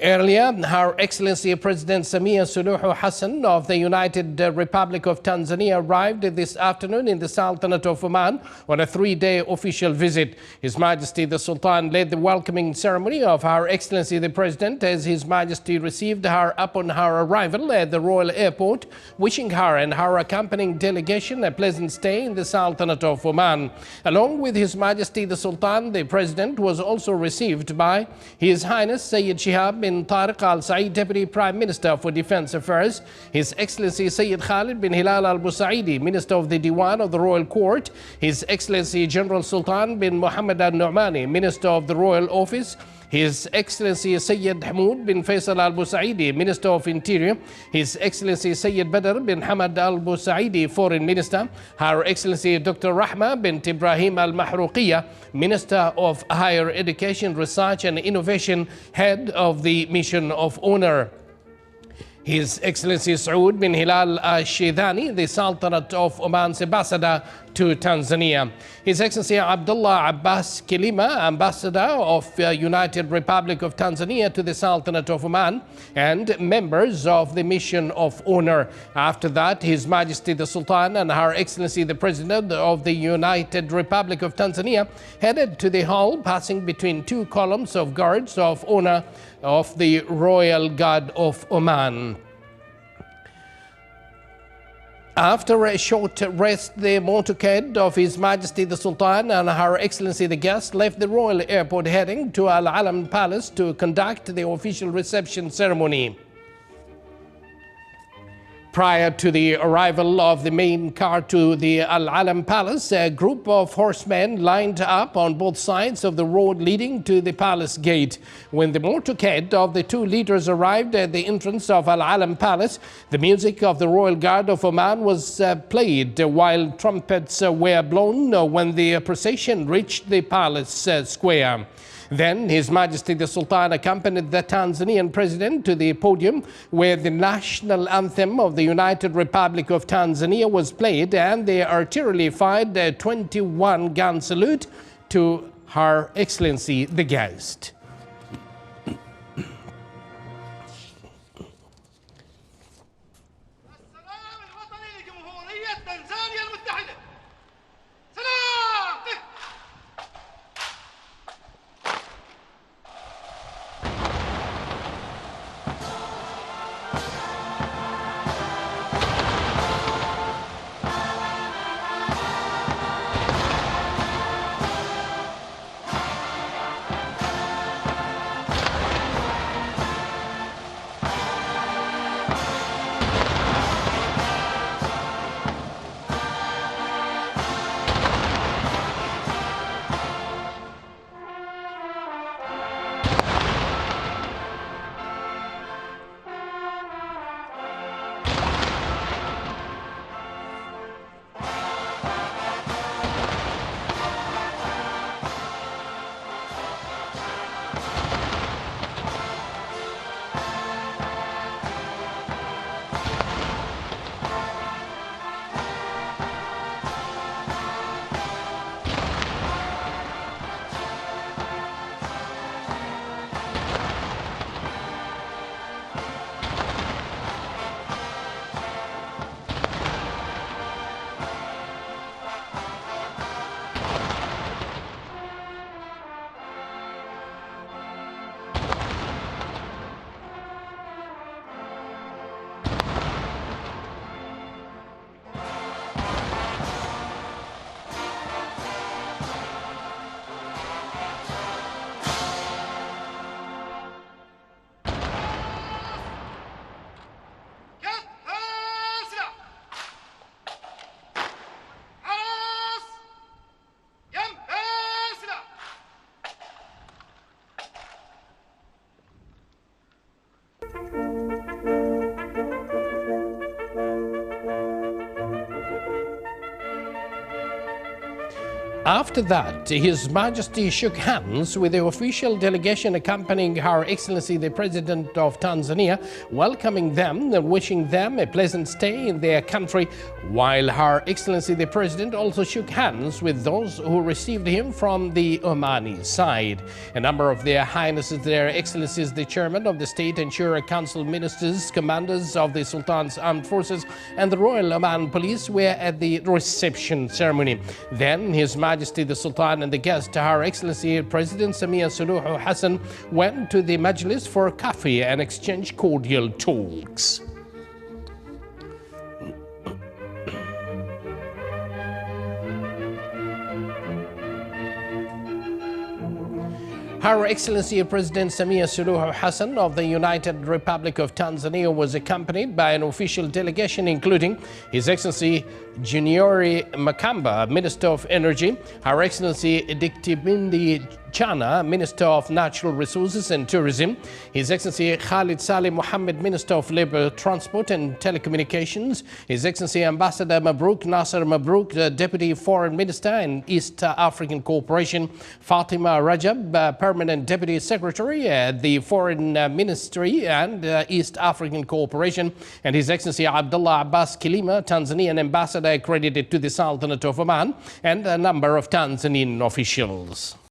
Earlier, Her Excellency President Samia Suluhu Hassan of the United Republic of Tanzania arrived this afternoon in the Sultanate of Oman on a 3-day official visit. His Majesty the Sultan led the welcoming ceremony of Her Excellency the President as His Majesty received her upon her arrival at the Royal Airport, wishing her and her accompanying delegation a pleasant stay in the Sultanate of Oman. Along with His Majesty the Sultan, the President was also received by His Highness Sayyid Shihab bin Tarik Al Said, Deputy Prime Minister for Defense Affairs, His Excellency Sayyid Khalid bin Hilal Al Busaidi, Minister of the Diwan of the Royal Court, His Excellency General Sultan bin Muhammad Al Nu'mani, Minister of the Royal Office, His Excellency Sayyid Hamoud bin Faisal Al Busaidi, Minister of Interior, His Excellency Sayyid Badr bin Hamad Al Busaidi, Foreign Minister, Her Excellency Dr. Rahma bint Ibrahim Al Mahruqiyya, Minister of Higher Education, Research and Innovation, Head of the Mission of Honor. His Excellency Saud bin Hilal Al-Shidhani, the Sultanate of Oman's ambassador to Tanzania. His Excellency Abdullah Abbas Kilima, Ambassador of United Republic of Tanzania to the Sultanate of Oman, and members of the Mission of Honor. After that, His Majesty the Sultan and Her Excellency the President of the United Republic of Tanzania headed to the hall, passing between two columns of guards of honor of the Royal Guard of Oman. After a short rest, the motorcade of His Majesty the Sultan and Her Excellency the Guest left the Royal Airport heading to Al Alam Palace to conduct the official reception ceremony. Prior to the arrival of the main car to the Al Alam Palace, a group of horsemen lined up on both sides of the road leading to the palace gate. When the motorcade of the two leaders arrived at the entrance of Al Alam Palace, the music of the Royal Guard of Oman was played while trumpets were blown when the procession reached the palace square. Then His Majesty the Sultan accompanied the Tanzanian President to the podium where the national anthem of the United Republic of Tanzania was played and the artillery fired a 21-gun salute to Her Excellency the Guest. After that, His Majesty shook hands with the official delegation accompanying Her Excellency the President of Tanzania, welcoming them and wishing them a pleasant stay in their country, while Her Excellency the President also shook hands with those who received him from the Omani side. A number of Their Highnesses, Their Excellencies, the Chairman of the State and Shura Council Ministers, commanders of the Sultan's Armed Forces and the Royal Oman Police were at the reception ceremony. Then His Majesty the Sultan and the guest, Her Excellency President Samia Suluhu Hassan, went to the Majlis for coffee and exchanged cordial talks. Her Excellency President Samia Suluhu Hassan of the United Republic of Tanzania was accompanied by an official delegation including His Excellency Juniori Makamba, Minister of Energy, Her Excellency Diktibindi Chana, Minister of Natural Resources and Tourism, His Excellency Khalid Saleh Mohammed, Minister of Labour, Transport and Telecommunications, His Excellency Ambassador Mabruk Nasser Mabruk, Deputy Foreign Minister in East African Cooperation, Fatima Rajab, Permanent Deputy Secretary at the Foreign Ministry and East African Cooperation, and His Excellency Abdullah Abbas Kilima, Tanzanian Ambassador accredited to the Sultanate of Oman, and a number of Tanzanian officials.